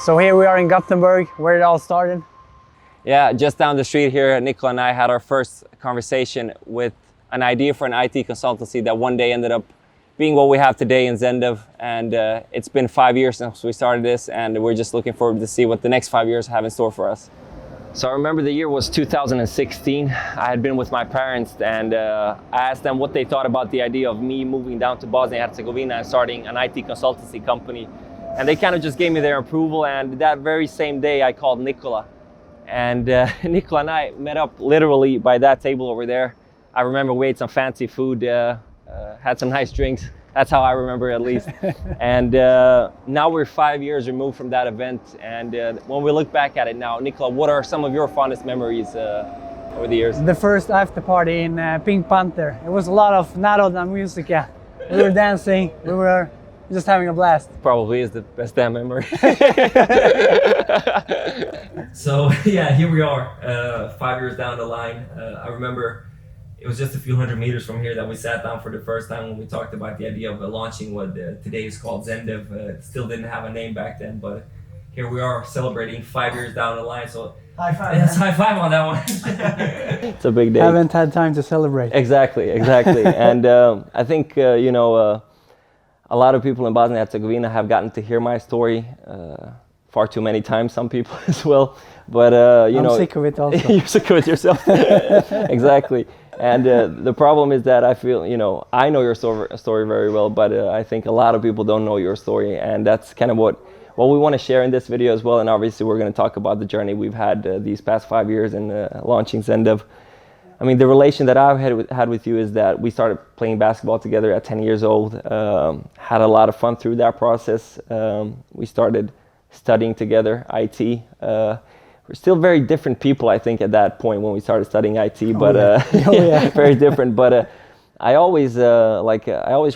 So here we are in Gothenburg, where it all started. Yeah, just down the street here, Nikola and I had our first conversation with an idea for an IT consultancy that one day ended up being what we have today in ZenDev. And it's been 5 years since we started this, and we're just looking forward to see what the next 5 years have in store for us. So I remember the year was 2016. I had been with my parents, and I asked them what they thought about the idea of me moving down to Bosnia and Herzegovina and starting an IT consultancy company. And they kind of just gave me their approval, and that very same day I called Nikola. And Nikola and I met up literally by that table over there. I remember we ate some fancy food, had some nice drinks. That's how I remember it, at least. And now we're 5 years removed from that event. And when we look back at it now, Nikola, what are some of your fondest memories over the years? The first after party in Pink Panther. It was a lot of Narodna musica. We were dancing, we were just having a blast. Probably is the best damn memory. So yeah, here we are, 5 years down the line. I remember it was just a few hundred meters from here that we sat down for the first time when we talked about the idea of launching what today is called ZenDev. It still didn't have a name back then, but here we are celebrating 5 years down the line. So High five. yes, high five on that one. It's a big day. Haven't had time to celebrate. Exactly. And I think, a lot of people in Bosnia and Herzegovina have gotten to hear my story far too many times, some people as well. But, I'm sick of it also. You're sick of it yourself. Exactly. And the problem is that I feel, I know your story very well, but I think a lot of people don't know your story. And that's kind of what we want to share in this video as well. And obviously we're going to talk about the journey we've had these past 5 years in launching ZenDev. I mean, the relation that I've had with you is that we started playing basketball together at 10 years old, had a lot of fun through that process. We started studying together, IT. We're still very different people, I think, at that point when we started studying IT, but very different. But I always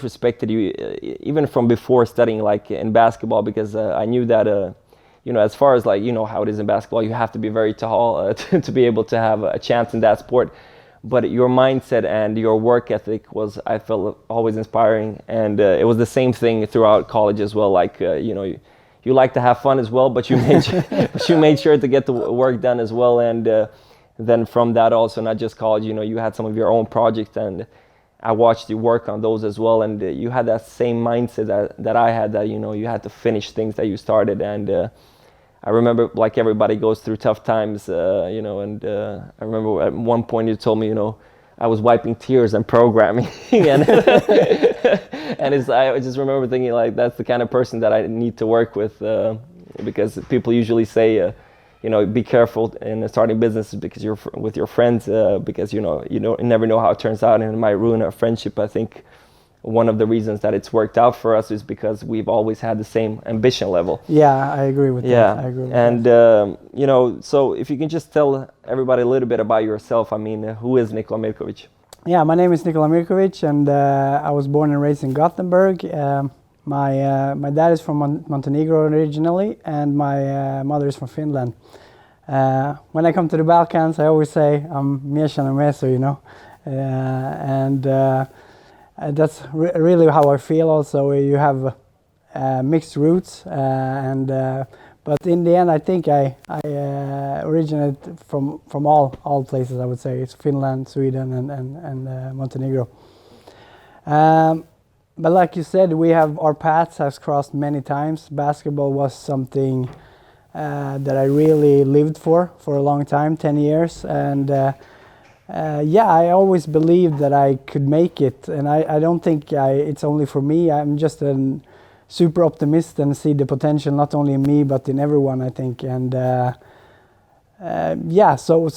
respected you, even from before studying in basketball, because I knew that as far as how it is in basketball, you have to be very tall to be able to have a chance in that sport. But your mindset and your work ethic was, I felt, always inspiring. And it was the same thing throughout college as well. You like to have fun as well, but you made sure to get the work done as well. And then from that also, not just college, you had some of your own projects, and I watched you work on those as well. And you had that same mindset that I had, that you had to finish things that you started. And I remember, like everybody goes through tough times, and I remember at one point you told me, I was wiping tears and programming. And I just remember thinking, that's the kind of person that I need to work with, because people usually say, be careful in starting business because you're with your friends, because you never know how it turns out, and it might ruin a friendship. I think one of the reasons that it's worked out for us is because we've always had the same ambition level. Yeah, I agree with that. I agree with that. So if you can just tell everybody a little bit about yourself. I mean, who is Nikola Mirković? Yeah, my name is Nikola Mirković, and I was born and raised in Gothenburg. My dad is from Montenegro originally, and my mother is from Finland. When I come to the Balkans, I always say I'm Mieszany Meso, and that's really how I feel. Also, you have mixed roots, but in the end, I think I originate from all places. I would say it's Finland, Sweden, and Montenegro. But like you said, our paths have crossed many times. Basketball was something that I really lived for a long time, 10 years, and I always believed that I could make it, and I don't think it's only for me. I'm just a super optimist and see the potential not only in me but in everyone, I think. And so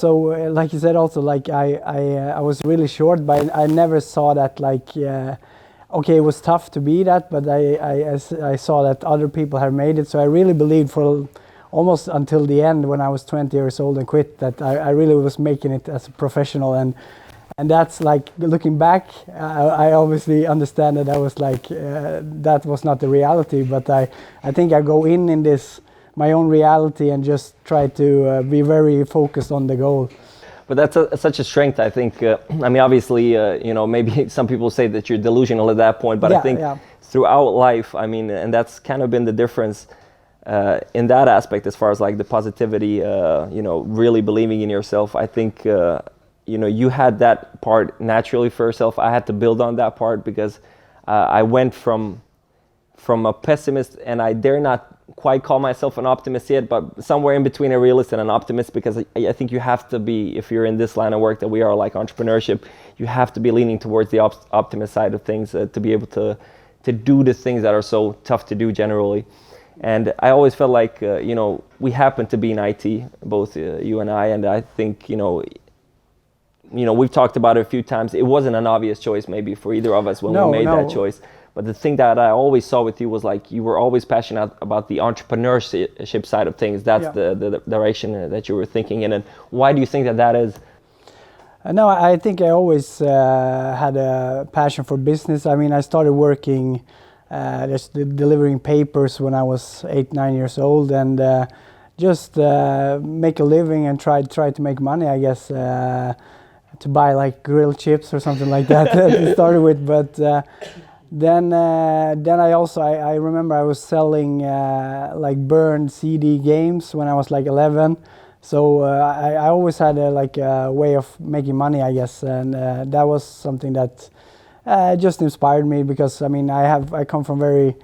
like you said, also I was really short, but I never saw that okay, it was tough to be that, but I saw that other people have made it. So I really believed for almost until the end, when I was 20 years old and quit, that I really was making it as a professional. And that's looking back, I obviously understand that I was that was not the reality, but I think I go in this my own reality and just try to be very focused on the goal. But that's such a strength, I think. I mean, obviously, maybe some people say that you're delusional at that point, but I think throughout life, I mean, and that's kind of been the difference. in that aspect, as far as like the positivity, really believing in yourself, I think you had that part naturally for yourself. I had to build on that part because I went from a pessimist, and I dare not quite call myself an optimist yet, but somewhere in between a realist and an optimist, because I think you have to be, if you're in this line of work that we are, like entrepreneurship, you have to be leaning towards the optimist side of things to be able to do the things that are so tough to do generally. And I always felt like, we happen to be in IT, both you and I think, we've talked about it a few times. It wasn't an obvious choice maybe for either of us when we made that choice. But the thing that I always saw with you was like you were always passionate about the entrepreneurship side of things. That's the direction that you were thinking in. And why do you think that is? No, I think I always had a passion for business. I mean, I started working just delivering papers when I was 8-9 years old, and just make a living and try to make money, I guess, to buy like grilled chips or something like that to start with. But then I remember I was selling like burned CD games when I was like 11. So I always had a way of making money, I guess, and that was something that just inspired me, because I mean I come from very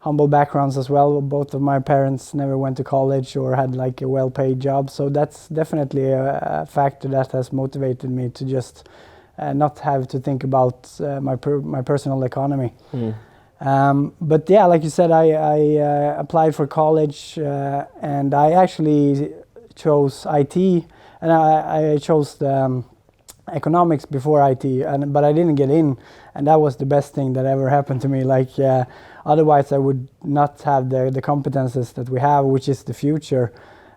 humble backgrounds as well. Both of my parents never went to college or had like a well-paid job, so that's definitely a factor that has motivated me to just not have to think about my personal economy. But yeah, like you said, I applied for college and I actually chose IT, and I chose economics before IT, but I didn't get in, and that was the best thing that ever happened to me. Like otherwise I would not have the competences that we have, which is the future.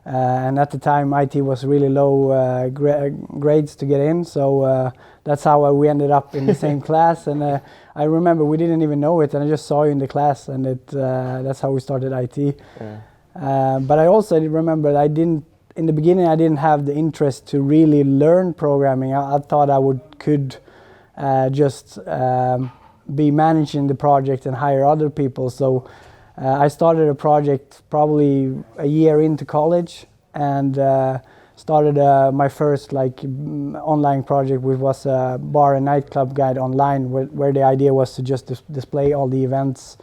And at the time IT was really low grades to get in, so that's how we ended up in the same class. And I remember we didn't even know it, and I just saw you in the class, and that's how we started IT. But I also remember in the beginning I didn't have the interest to really learn programming. I thought I could just be managing the project and hire other people. So I started a project probably a year into college, and started my first online project, which was a bar and nightclub guide online, where the idea was to just display all the events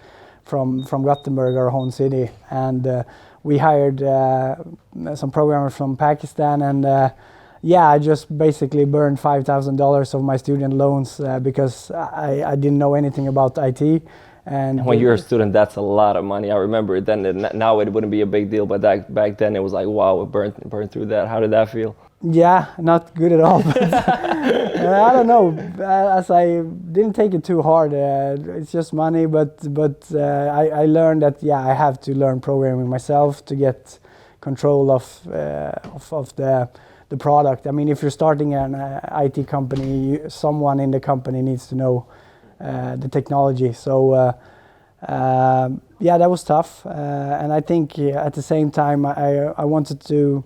from Gothenburg, our home city. And we hired some programmers from Pakistan, and I just basically burned $5,000 of my student loans because I didn't know anything about IT. And when you're a student, that's a lot of money. I remember it then. Now it wouldn't be a big deal, but back then it was like, wow, it burned through that. How did that feel? Yeah, not good at all. But, I don't know. As I didn't take it too hard. It's just money, but I learned that I have to learn programming myself to get control of the product. I mean, if you're starting an IT company, someone in the company needs to know the technology. So that was tough, and I think at the same time I wanted to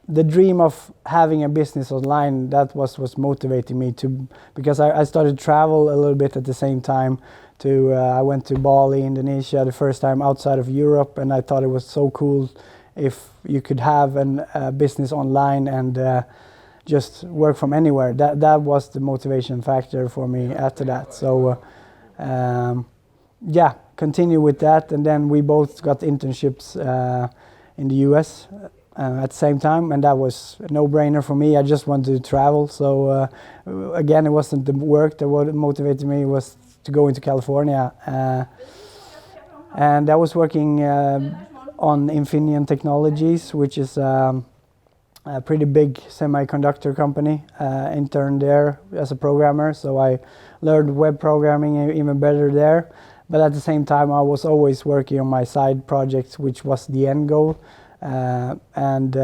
the dream of having a business online, that was motivating me to, because I started to travel a little bit at the same time. I went to Bali, Indonesia, the first time outside of Europe, and I thought it was so cool if you could have a business online and just work from anywhere. That was the motivation factor for me after that. So continue with that, and then we both got internships in the US at the same time, and that was a no-brainer for me. I just wanted to travel. So again, it wasn't the work that what motivated me, was to go into California, and I was working on Infineon Technologies, which is a pretty big semiconductor company. Interned there as a programmer, so I learned web programming even better there. But at the same time, I was always working on my side projects, which was the end goal. And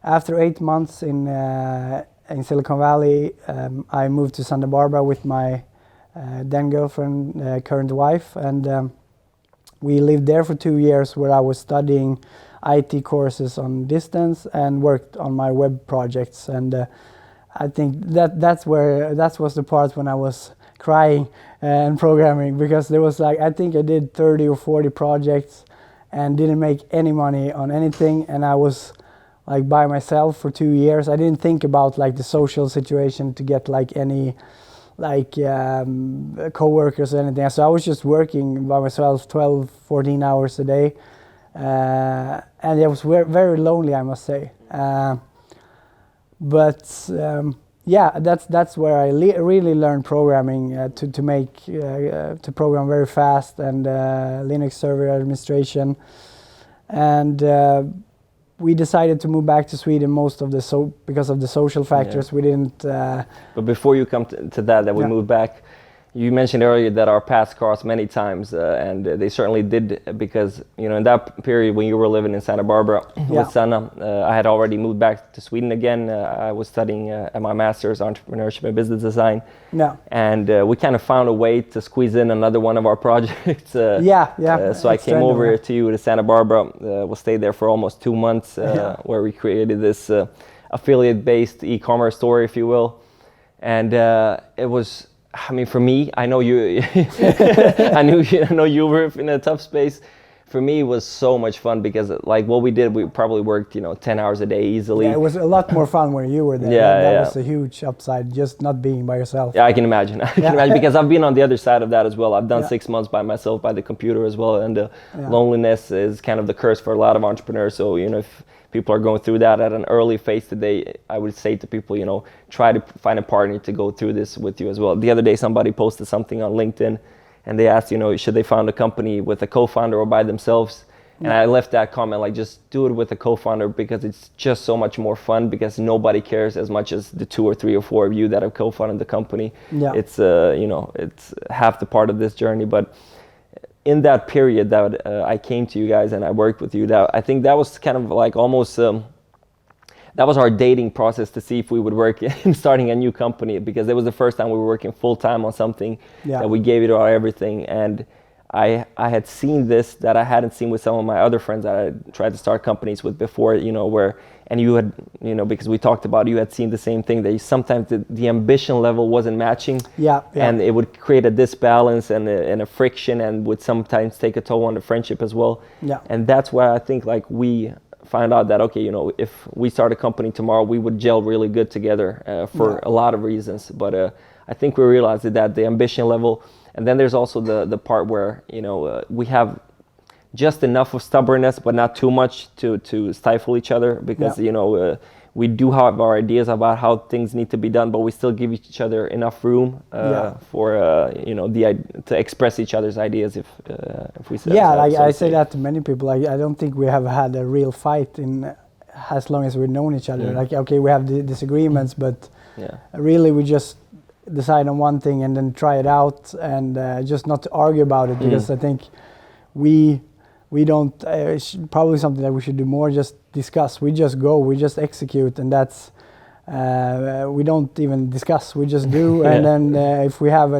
after 8 months in Silicon Valley, I moved to Santa Barbara with my then girlfriend, current wife, and we lived there for 2 years, where I was studying IT courses on distance and worked on my web projects. And I think that was the part when I was crying and programming, because there was like, I think I did 30 or 40 projects and didn't make any money on anything, and I was like by myself for 2 years. I didn't think about like the social situation to get like any like co-workers or anything. So I was just working by myself 12, 14 hours a day. And it was very lonely, I must say. Yeah, that's where I really learned programming, to program very fast, and Linux server administration. And we decided to move back to Sweden because of the social factors. Yeah. We didn't. But before you come to that we moved back, you mentioned earlier that our paths crossed many times, and they certainly did, because in that period when you were living in Santa Barbara with Sanna, I had already moved back to Sweden again. I was studying at my master's entrepreneurship and business design, and we kind of found a way to squeeze in another one of our projects. So I came over to you to Santa Barbara. We stayed there for almost 2 months, where we created this affiliate-based e-commerce store, if you will, and it was. I mean, for me, I know you. I know you were in a tough space. For me, it was so much fun, because like what we did, we probably worked 10 hours a day easily. Yeah, it was a lot more fun when you were there. That was a huge upside, just not being by yourself. Yeah, I can imagine. Because I've been on the other side of that as well. I've done 6 months by myself, by the computer as well, and loneliness is kind of the curse for a lot of entrepreneurs. So if people are going through that at an early phase today, I would say to people, try to find a partner to go through this with you as well. The other day, somebody posted something on LinkedIn, and they asked, should they found a company with a co-founder or by themselves? And I left that comment like, just do it with a co-founder, because it's just so much more fun, because nobody cares as much as the 2 or 3 or 4 of you that have co-founded the company. Yeah. It's it's half the part of this journey. But in that period that I came to you guys and I worked with you, that I think that was kind of like almost that was our dating process to see if we would work in starting a new company, because it was the first time we were working full time on something that we gave it our everything. And I had seen this that I hadn't seen with some of my other friends that I tried to start companies with before, where, and you had, because we talked about, you had seen the same thing, that sometimes the ambition level wasn't matching. And it would create a disbalance and a friction, and would sometimes take a toll on the friendship as well. And that's why I think like we found out that, okay, if we start a company tomorrow, we would gel really good together for a lot of reasons. But I think we realized that the ambition level, and then there's also the part where, we have just enough of stubbornness, but not too much to stifle each other, because, we do have our ideas about how things need to be done, but we still give each other enough room for, to express each other's ideas, if we say. I say that to many people. I don't think we have had a real fight in as long as we've known each other. Like, okay, we have disagreements, but really we just decide on one thing and then try it out, and just not to argue about it, because I think we don't, probably something that we should do more, just discuss. We just go, we just execute, and that's, we don't even discuss, we just do. And then if we have a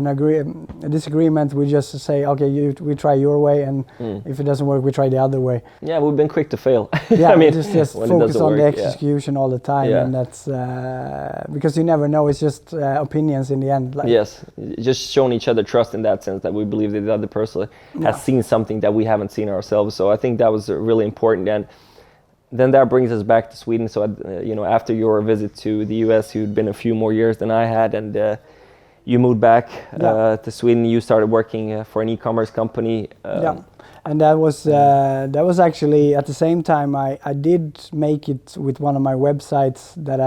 disagreement, we just say, okay, we try your way, and if it doesn't work, we try the other way. Yeah, we've been quick to fail. I mean, just focus on the execution all the time, and that's because you never know. It's just opinions in the end. Like, just showing each other trust in that sense, that we believe that the other person has seen something that we haven't seen ourselves. So I think that was really important. And then that brings us back to Sweden. So after your visit to the US, you'd been a few more years than I had, and you moved back to Sweden. You started working for an e-commerce company. And that was actually at the same time I did make it with one of my websites that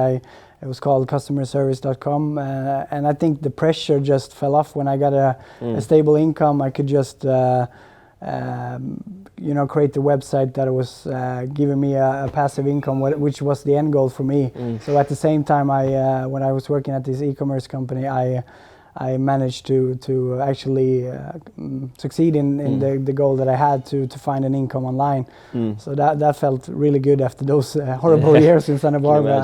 it was called customerservice.com, and I think the pressure just fell off when I got a stable income. I could just create the website that was giving me a passive income, which was the end goal for me. So at the same time, when I was working at this e-commerce company, I managed to actually succeed in the goal that I had to find an income online. So that felt really good after those horrible years in Santa Barbara.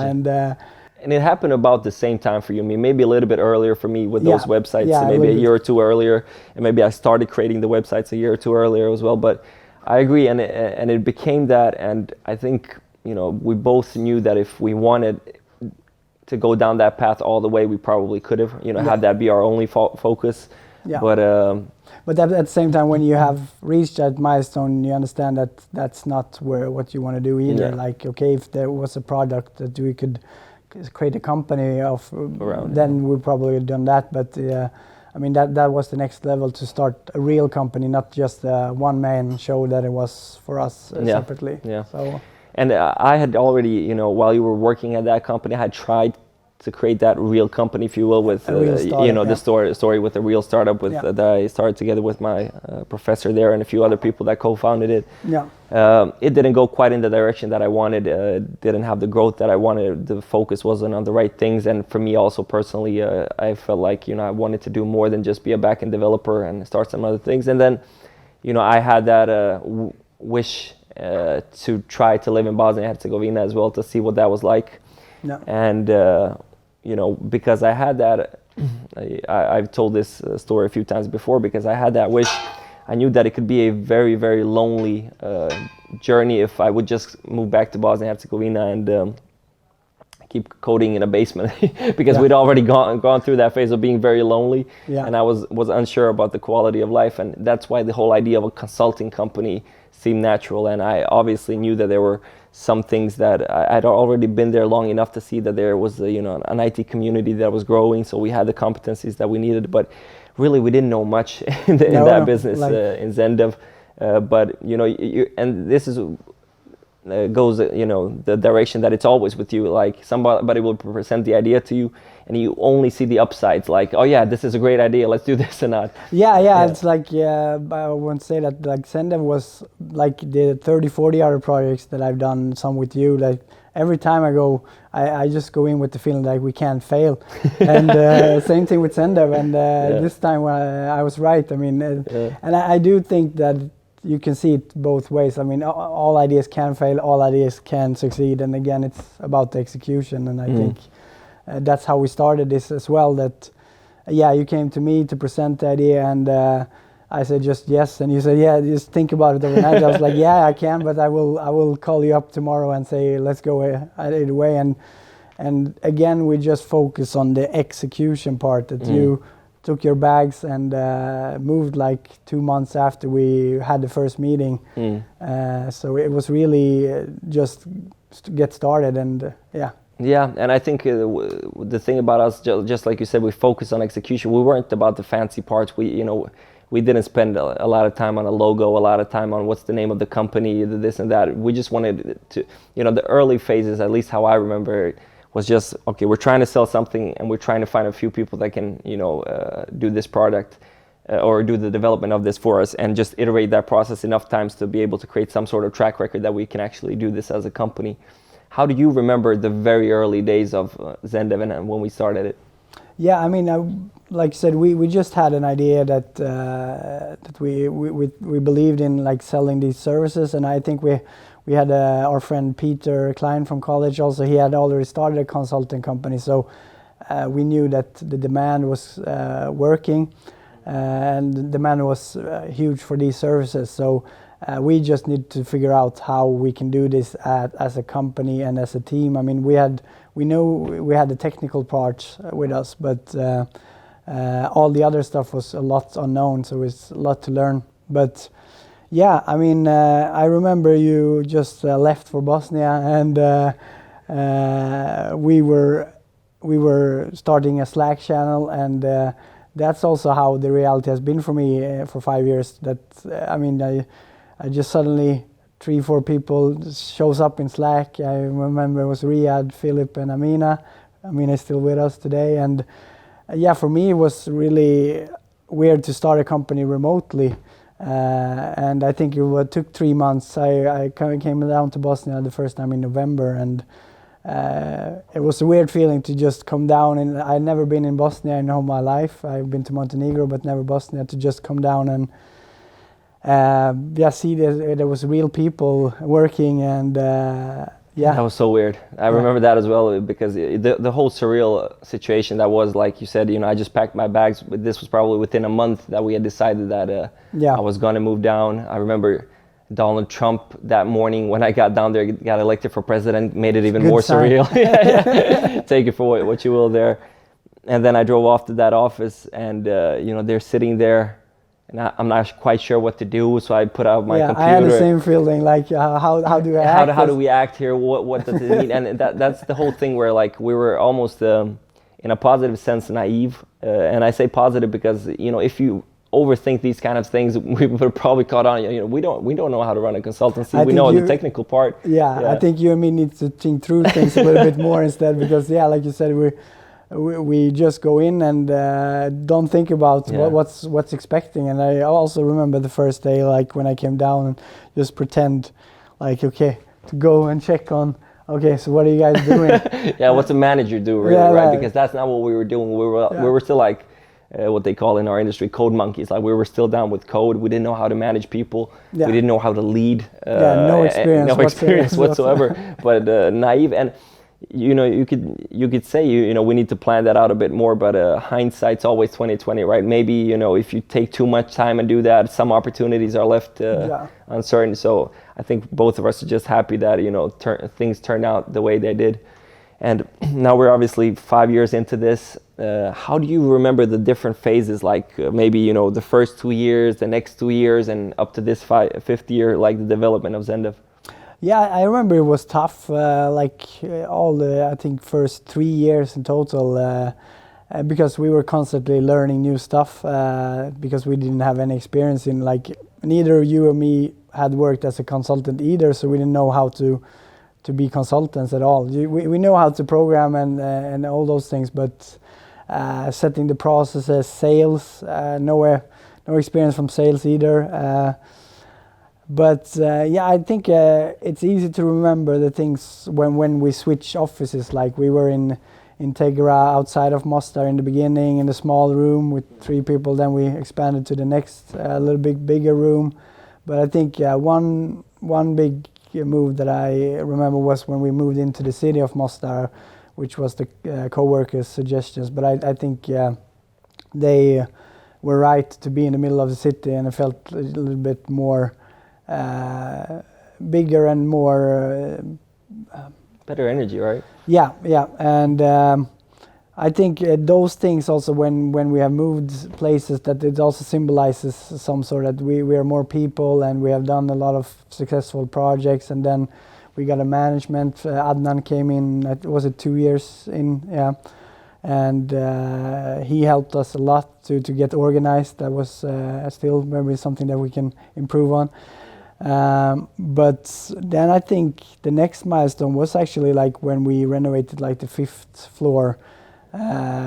And it happened about the same time for you. I mean, maybe a little bit earlier for me with those websites, maybe a year or two earlier, and maybe I started creating the websites a year or two earlier as well. But I agree, and it became that, and I think we both knew that if we wanted to go down that path all the way, we probably could have, have that be our only focus. Yeah. But at the same time, when you have reached that milestone, you understand that that's not what you want to do either. Yeah. Like, okay, if there was a product that we could create a company of, then we probably have done that. But I mean, that was the next level, to start a real company, not just a one-man show that it was for us separately. Yeah. So. And I had already, while you were working at that company, I had tried to create that real company, if you will, with the story with a real startup with that I started together with my professor there and a few other people that co-founded it. Yeah. It didn't go quite in the direction that I wanted. Didn't have the growth that I wanted. The focus wasn't on the right things. And for me also personally, I felt like I wanted to do more than just be a backend developer and start some other things. And then, I had that wish to try to live in Bosnia and Herzegovina as well, to see what that was like. Yeah. And because I had that, I've told this story a few times before, because I had that wish. I knew that it could be a very, very lonely journey if I would just move back to Bosnia and Herzegovina and keep coding in a basement, because we'd already gone through that phase of being very lonely, and I was unsure about the quality of life. And that's why the whole idea of a consulting company seemed natural. And I obviously knew that there were some things that I'd already been there long enough to see that there was an IT community that was growing, so we had the competencies that we needed, but really we didn't know much in that business, in ZenDev. But and this is goes the direction that it's always with you. Like, somebody will present the idea to you and you only see the upsides, like, oh yeah, this is a great idea, let's do this and that. Yeah, it's like, I won't say that, like, ZenDev was like the 30-40 other projects that I've done, some with you. Like, every time I go, I just go in with the feeling like we can't fail. And same thing with ZenDev. And this time I was right. I mean, and I do think that you can see it both ways. I mean, all ideas can fail, all ideas can succeed. And again, it's about the execution. And I think that's how we started this as well. That, you came to me to present the idea, and I said just yes, and you said just think about it overnight. I was like, I can, but I will call you up tomorrow and say let's go either way. And again, we just focus on the execution part. That you took your bags and moved like 2 months after we had the first meeting. So it was really just get started and Yeah, and I think the thing about us, just like you said, we focus on execution. We weren't about the fancy parts. We didn't spend a lot of time on a logo, a lot of time on what's the name of the company, this and that. We just wanted to, the early phases, at least how I remember it, was just, okay, we're trying to sell something and we're trying to find a few people that can, do this product or do the development of this for us, and just iterate that process enough times to be able to create some sort of track record that we can actually do this as a company. How do you remember the very early days of ZenDev and when we started it? Yeah, I mean, like I said, we just had an idea that we believed in, like, selling these services, and I think we had our friend Peter Klein from college also. He had already started a consulting company, so we knew that the demand was working, and the demand was huge for these services. So we just need to figure out how we can do this as a company and as a team. I mean, we know we had the technical parts with us, but all the other stuff was a lot unknown, so it's a lot to learn. But yeah, I mean, I remember you just left for Bosnia, and we were starting a Slack channel, and that's also how the reality has been for me for 5 years. That I mean, I just suddenly 3-4 people shows up in Slack. I remember it was Riyadh, Philip, and Amina. Amina is still with us today, and for me it was really weird to start a company remotely. And I think it took 3 months. I came down to Bosnia the first time in November, and it was a weird feeling to just come down. And I'd never been in Bosnia in all my life. I've been to Montenegro, but never Bosnia. To just come down and see there was real people working, and that was so weird. I remember that as well, because the whole surreal situation that was, like you said, I just packed my bags. This was probably within a month that we had decided that I was going to move down. I remember Donald Trump that morning when I got down there, got elected for president, made it even Good more sign. surreal. Yeah. Take it for what you will there. And then I drove off to that office, and they're sitting there, and I'm not quite sure what to do. So I put out my computer. I had the same feeling. Like, how do I act? How do we act here? What does it mean? And that's the whole thing where like we were almost in a positive sense naive, and I say positive because if you overthink these kind of things, we would have probably caught on. We don't know how to run a consultancy. We know the technical part. Yeah, I think you and me need to think through things a little bit more instead, because like you said, we just go in and don't think about what's expecting. And I also remember the first day, like when I came down, and just pretend like, okay, to go and check on, okay, so what are you guys doing? What's a manager do, really, right? Because that's not what we were doing. We were still like what they call in our industry code monkeys. Like we were still down with code. We didn't know how to manage people. We didn't know how to lead. No experience whatsoever. But naive. And you could say we need to plan that out a bit more, but hindsight's always 20/20, right? Maybe if you take too much time and do that, some opportunities are left uncertain. So I think both of us are just happy that things turned out the way they did. And now we're obviously 5 years into this. How do you remember the different phases? Like maybe the first 2 years, the next 2 years, and up to this fifth year, like the development of ZenDev? Yeah, I remember it was tough, all the, I think, first 3 years in total, because we were constantly learning new stuff, because we didn't have any experience in, like, neither you or me had worked as a consultant either, so we didn't know how to be consultants at all. We know how to program and all those things, but setting the processes, sales, no experience from sales either. But I think it's easy to remember the things when we switch offices. Like we were in Integra outside of Mostar in the beginning, in a small room with 3 people. Then we expanded to the next little bit bigger room. But I think one big move that I remember was when we moved into the city of Mostar, which was the co-workers' suggestions. But I think they were right to be in the middle of the city, and it felt a little bit more bigger and more better energy, right? Yeah, and I think those things also, when we have moved places, that it also symbolizes some sort that we are more people, and we have done a lot of successful projects, and then we got a management. Adnan came in, was it 2 years in? Yeah. And he helped us a lot to get organized. That was still maybe something that we can improve on. But then I think the next milestone was actually like when we renovated like the 5th floor,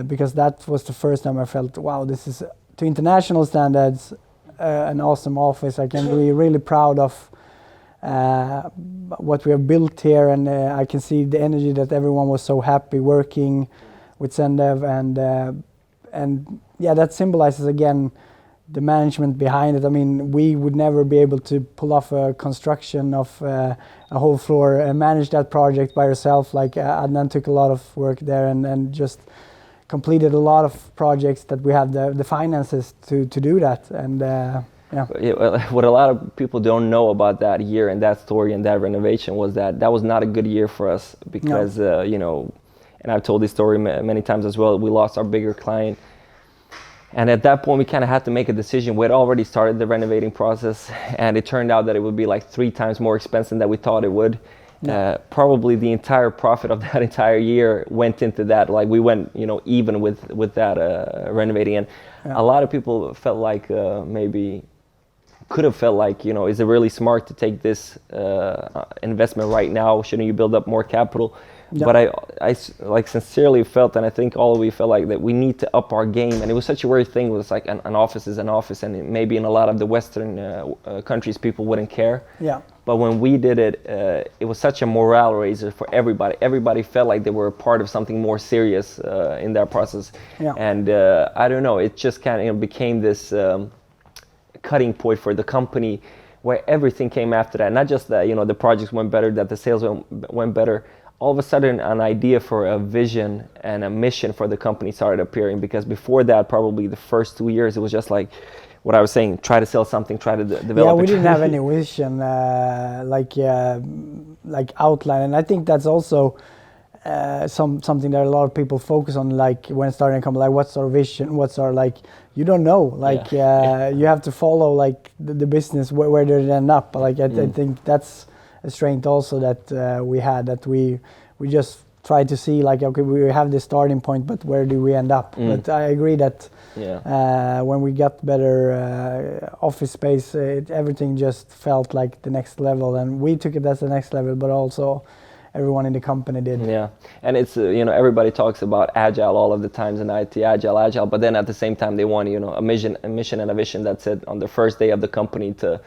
because that was the first time I felt, wow, this is to international standards an awesome office. I can be really proud of what we have built here, and I can see the energy that everyone was so happy working with ZenDev, and that symbolizes again the management behind it. I mean, we would never be able to pull off a construction of a whole floor and manage that project by yourself. Like Adnan took a lot of work there and just completed a lot of projects that we have the finances to do that. And what a lot of people don't know about that year and that story and that renovation was that was not a good year for us, because and I've told this story many times as well. We lost our bigger client. And at that point, we kind of had to make a decision. We had already started the renovating process, and it turned out that it would be like 3 times more expensive than we thought it would. Probably the entire profit of that entire year went into that. Like we went, even with that renovating. And a lot of people felt like maybe could have felt like, is it really smart to take this investment right now? Shouldn't you build up more capital? Yeah. But I like sincerely felt, and I think all of we felt like that we need to up our game. And it was such a weird thing. It was like an office is an office, and maybe in a lot of the Western countries people wouldn't care. Yeah. But when we did it, it was such a morale raiser for everybody. Everybody felt like they were a part of something more serious in that process. Yeah. And I don't know, it just kind of became this cutting point for the company, where everything came after that. Not just that the projects went better, that the sales went better. all of a sudden an idea for a vision and a mission for the company started appearing, because before that, probably the first 2 years, it was just like what I was saying, try to sell something, try to develop. Yeah, we didn't have any vision, like outline, and I think that's also something that a lot of people focus on, like when starting a company, like what's our vision, what's our, like, you don't know, like you have to follow like the business, where did it end up, like I think that's a strength also that we had, that we just try to see, like, okay, we have this starting point, but where do we end up? But I agree that when we got better office space, everything just felt like the next level, and we took it as the next level, but also everyone in the company did. Yeah, and it's everybody talks about agile all of the times in IT, agile, but then at the same time they want a mission and a vision that's it on the first day of the company to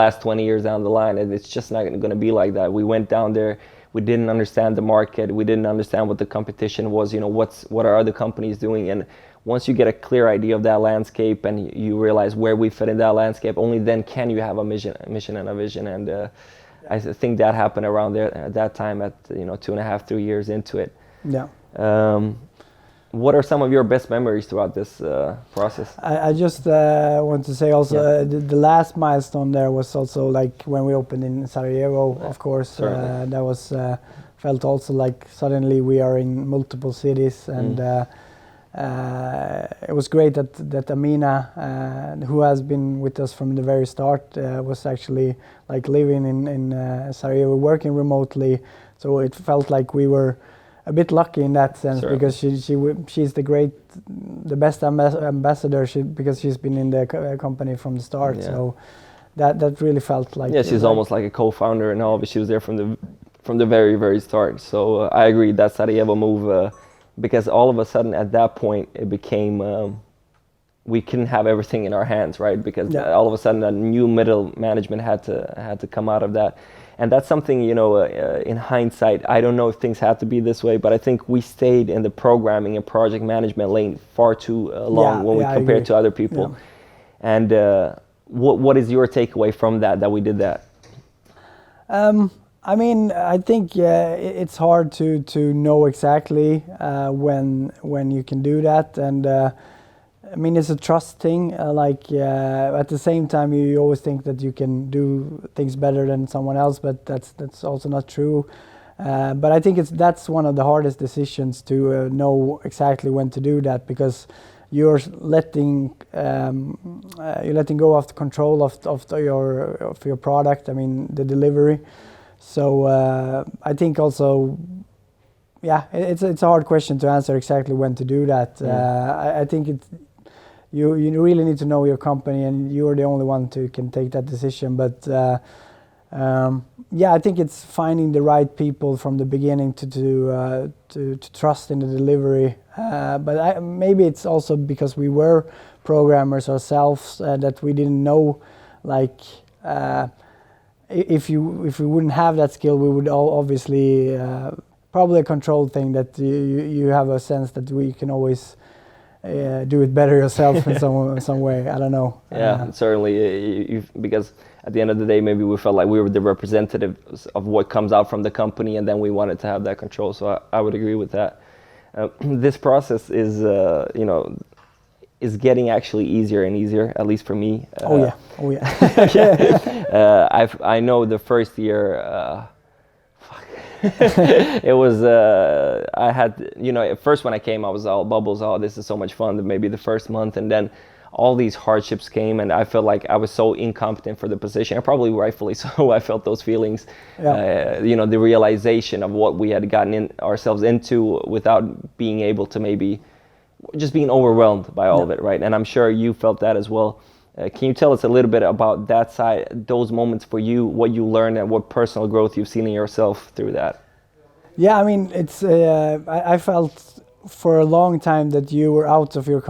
last 20 years down the line, and it's just not going to be like that. We went down there, we didn't understand the market, we didn't understand what the competition was, what are other companies doing, and once you get a clear idea of that landscape and you realize where we fit in that landscape, only then can you have a mission and a vision. And I think that happened around there at that time, at 2.5, 3 years into it. Yeah. What are some of your best memories throughout this process? I just want to say also the last milestone there was also like when we opened in Sarajevo, of course. That was felt also like suddenly we are in multiple cities, and it was great that Amina, who has been with us from the very start, was actually like living in Sarajevo, working remotely. So it felt like we were a bit lucky in that sense, because she's the best ambassador, because she's been in the company from the start. Yeah. So that really felt like she's almost like a co-founder, and all of it. She was there from the very, very start. So I agree, that Sarajevo move. Because all of a sudden at that point it became we couldn't have everything in our hands, right? Because all of a sudden a new middle management had to come out of that, and that's something in hindsight, I don't know if things had to be this way, but I think we stayed in the programming and project management lane far too long when we compared to other people. And what is your takeaway from that we did that? I mean, I think it's hard to know exactly when you can do that, and I mean, it's a trust thing. At the same time, you always think that you can do things better than someone else, but that's also not true. But I think that's one of the hardest decisions, to know exactly when to do that, because you're letting go of the control of your product. I mean, the delivery. So I think also, it's a hard question to answer exactly when to do that. I think you really need to know your company, and you're the only one who can take that decision. But I think it's finding the right people from the beginning to trust in the delivery. But maybe it's also because we were programmers ourselves, that we didn't know, like. If we wouldn't have that skill, we would obviously probably a control thing, that you have a sense that we can always do it better yourself in some way. I don't know. Yeah, certainly, because at the end of the day, maybe we felt like we were the representatives of what comes out from the company, and then we wanted to have that control. So I would agree with that. This process is is getting actually easier and easier, at least for me. I know the first year, it was, I had, at first when I came, I was all bubbles, this is so much fun, maybe the first month, and then all these hardships came, and I felt like I was so incompetent for the position, and probably rightfully so. I felt those feelings, the realization of what we had gotten ourselves into without being able to, maybe just being overwhelmed by all of it, right? And I'm sure you felt that as well. Can you tell us a little bit about that side, those moments for you, what you learned, and what personal growth you've seen in yourself through that? Yeah, I mean, it's I felt for a long time that you were out of your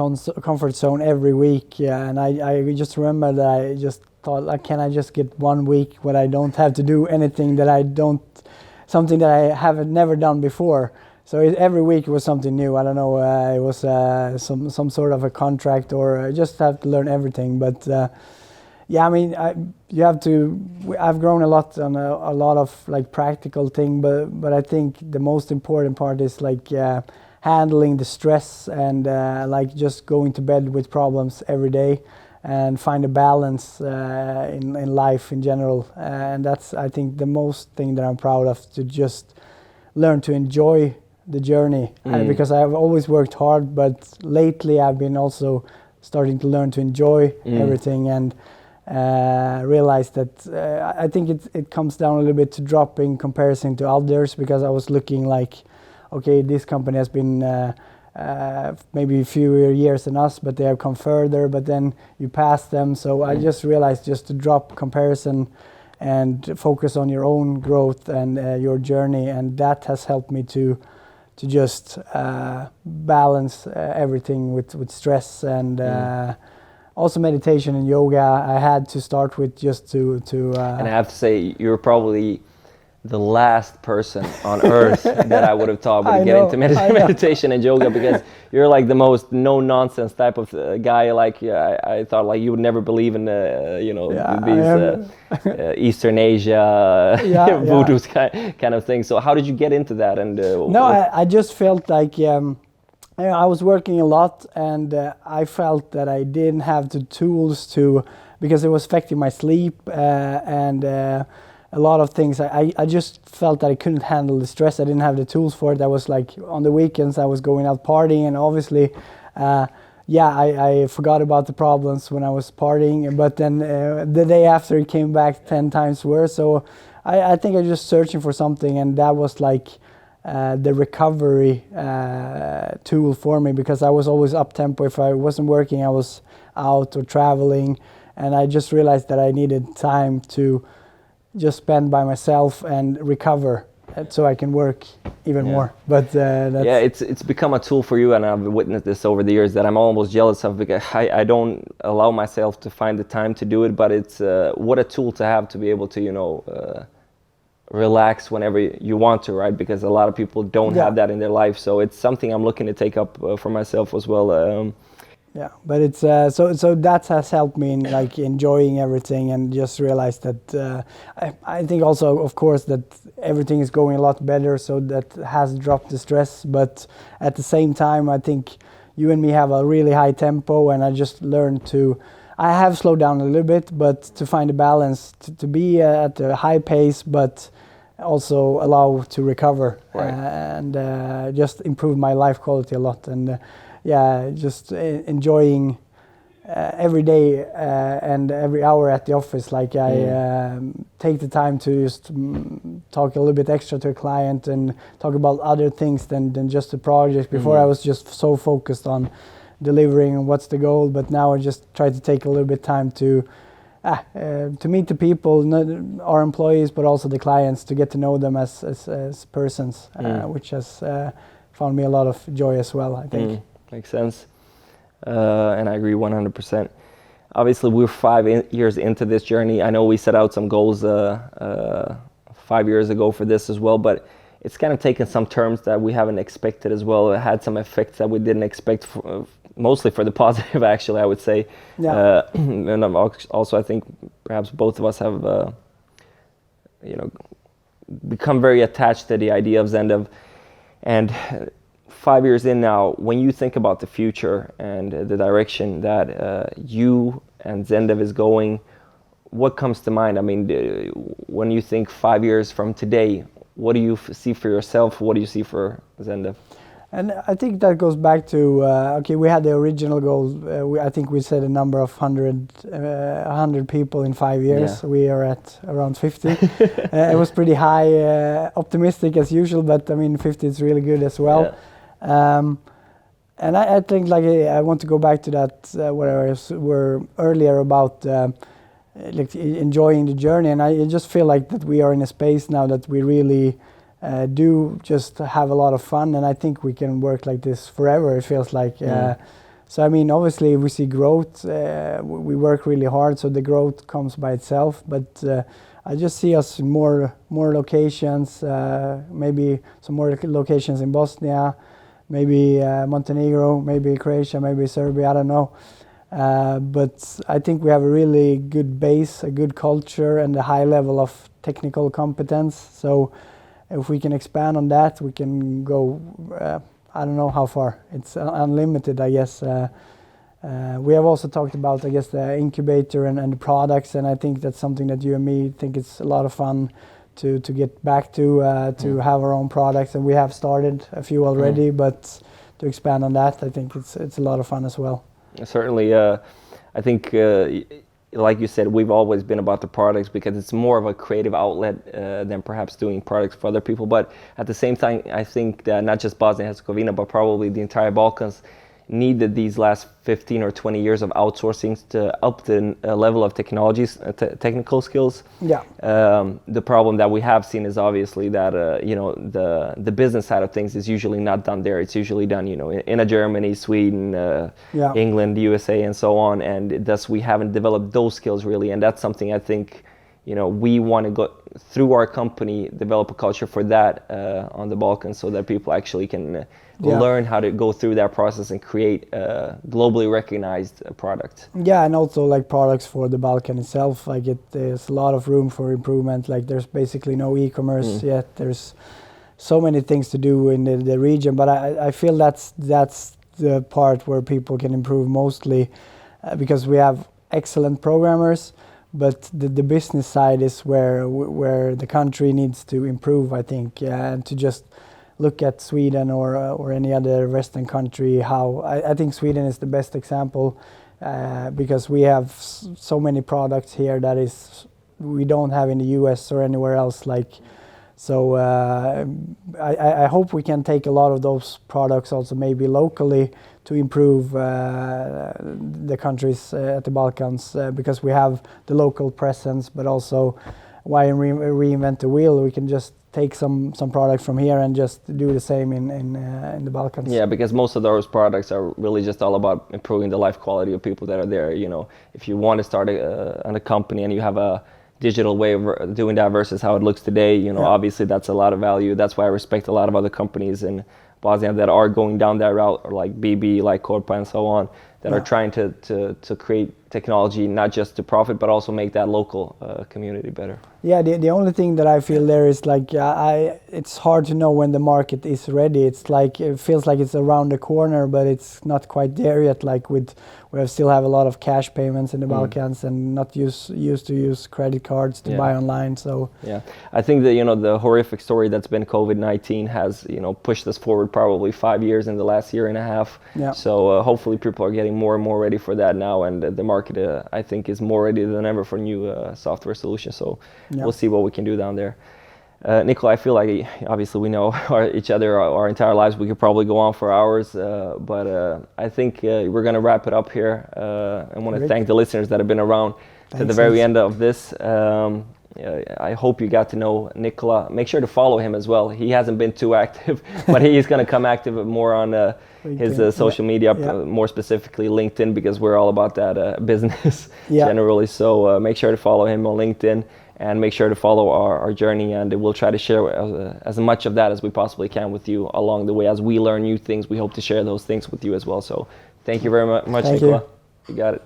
comfort zone every week, and I just remember that I just thought, like, can I just get 1 week where I don't have to do anything something that I haven't never done before. So every week it was something new. I don't know, it was some sort of a contract, or I just have to learn everything. But Yeah, I mean, you have to. I've grown a lot on a lot of like practical thing, but I think the most important part is like handling the stress and like just going to bed with problems every day, and find a balance in life in general. And that's, I think, the most thing that I'm proud of, to just learn to enjoy the journey. Because I've always worked hard, but lately I've been also starting to learn to enjoy everything, and realize that I think it comes down a little bit to dropping comparison to others, because I was looking like, okay, this company has been maybe a few years than us, but they have come further, but then you pass them. So I just realized just to drop comparison and focus on your own growth and your journey, and that has helped me to just balance everything with stress and also meditation and yoga. I had to start with just to and I have to say, you're probably the last person on earth that I would have thought would get into meditation and yoga, because you're like the most no-nonsense type of guy. Like I thought like you would never believe in these Eastern Asia voodoo kind of thing. So how did you get into that? And no, I just felt like I was working a lot, and I felt that I didn't have the tools to, because it was affecting my sleep and a lot of things. I just felt that I couldn't handle the stress. I didn't have the tools for it. I was like, on the weekends I was going out partying, and obviously I forgot about the problems when I was partying, but then the day after it came back 10 times worse. So I think I was just searching for something, and that was like the recovery tool for me, because I was always up tempo. If I wasn't working, I was out or traveling, and I just realized that I needed time to just spend by myself and recover, so I can work even more. But that's it's become a tool for you, and I've witnessed this over the years that I'm almost jealous of, because I don't allow myself to find the time to do it. But it's what a tool to have, to be able to relax whenever you want to, right? Because a lot of people don't have that in their life. So it's something I'm looking to take up for myself as well. Yeah, but it's so that has helped me in like enjoying everything, and just realize that I think also, of course, that everything is going a lot better, so that has dropped the stress. But at the same time, I think you and me have a really high tempo, and I just learned to. I have slowed down a little bit, but to find a balance, to be at a high pace, but also allow to recover, and just improve my life quality a lot. And just enjoying every day and every hour at the office. Like I take the time to just talk a little bit extra to a client and talk about other things than just the project. Before I was just so focused on delivering and what's the goal, but now I just try to take a little bit time to meet the people, not our employees, but also the clients, to get to know them as persons, which has found me a lot of joy as well, I think. Makes sense. And I agree 100%. Obviously, we're 5 years into this journey. I know we set out some goals 5 years ago for this as well, but it's kind of taken some turns that we haven't expected as well. It had some effects that we didn't expect, mostly for the positive, actually, I would say. And also, I think perhaps both of us have, become very attached to the idea of ZenDev. And 5 years in now, when you think about the future and the direction that you and ZenDev is going, what comes to mind? I mean, when you think 5 years from today, what do you see for yourself? What do you see for ZenDev? And I think that goes back to, we had the original goal. I think we set a number of 100 people in 5 years. Yeah. We are at around 50. It was pretty high, optimistic as usual, but I mean, 50 is really good as well. Yeah. And I think like I want to go back to that what I were earlier about like enjoying the journey, and I just feel like that we are in a space now that we really do just have a lot of fun, and I think we can work like this forever. It feels like so I mean, obviously we see growth, we work really hard, so the growth comes by itself, but I just see us in more locations, maybe some more locations in Bosnia, maybe Montenegro, maybe Croatia, maybe Serbia, I don't know. But I think we have a really good base, a good culture, and a high level of technical competence. So if we can expand on that, we can go, I don't know how far. It's unlimited, I guess. We have also talked about, I guess, the incubator and the products, and I think that's something that you and me think it's a lot of fun to get back to have our own products, and we have started a few already, but to expand on that, I think it's a lot of fun as well. Certainly, I think, like you said, we've always been about the products because it's more of a creative outlet than perhaps doing products for other people. But at the same time, I think that not just Bosnia and Herzegovina, but probably the entire Balkans needed these last 15 or 20 years of outsourcing to up the level of technologies, technical skills. Yeah. The problem that we have seen is obviously that the business side of things is usually not done there. It's usually done in Germany, Sweden, England, USA, and so on. And thus we haven't developed those skills really. And that's something I think we want to go through our company, develop a culture for that on the Balkans, so that people actually can learn how to go through that process and create a globally recognized product. Yeah, and also like products for the Balkan itself, like there's a lot of room for improvement. Like there's basically no e-commerce yet. There's so many things to do in the region, but I feel that's the part where people can improve mostly, because we have excellent programmers. But the business side is where the country needs to improve, I think, and to just look at Sweden or any other Western country. How I think Sweden is the best example, because we have so many products here that we don't have in the US or anywhere else. So I hope we can take a lot of those products also maybe locally to improve the countries at the Balkans, because we have the local presence, but also why reinvent the wheel? We can just take some products from here and just do the same in the Balkans. Yeah, because most of those products are really just all about improving the life quality of people that are there. If you want to start a company and you have a digital way of doing that versus how it looks today, obviously that's a lot of value. That's why I respect a lot of other companies in Bosnia that are going down that route, or like BB, like Korpa, and so on, that are trying to create technology not just to profit, but also make that local community better. Yeah, the only thing that I feel there is it's hard to know when the market is ready. It's it feels like it's around the corner, but it's not quite there yet. We still have a lot of cash payments in the Balkans and not used to use credit cards to buy online. So yeah, I think that the horrific story that's been COVID-19 has pushed us forward probably 5 years in the last year and a half. Yeah. So hopefully people are getting more and more ready for that now, and the market I think is more ready than ever for new software solutions. So we'll see what we can do down there. Nikola, I feel like obviously we know each other our entire lives. We could probably go on for hours, but I think we're going to wrap it up here. I want to thank the listeners that have been around to the very end of this. I hope you got to know Nikola. Make sure to follow him as well. He hasn't been too active, but he's going to come active more on his social media, more specifically LinkedIn, because we're all about that business generally. So make sure to follow him on LinkedIn. And make sure to follow our journey, and we'll try to share as much of that as we possibly can with you along the way. As we learn new things, we hope to share those things with you as well. So thank you very much, Nikola. You got it.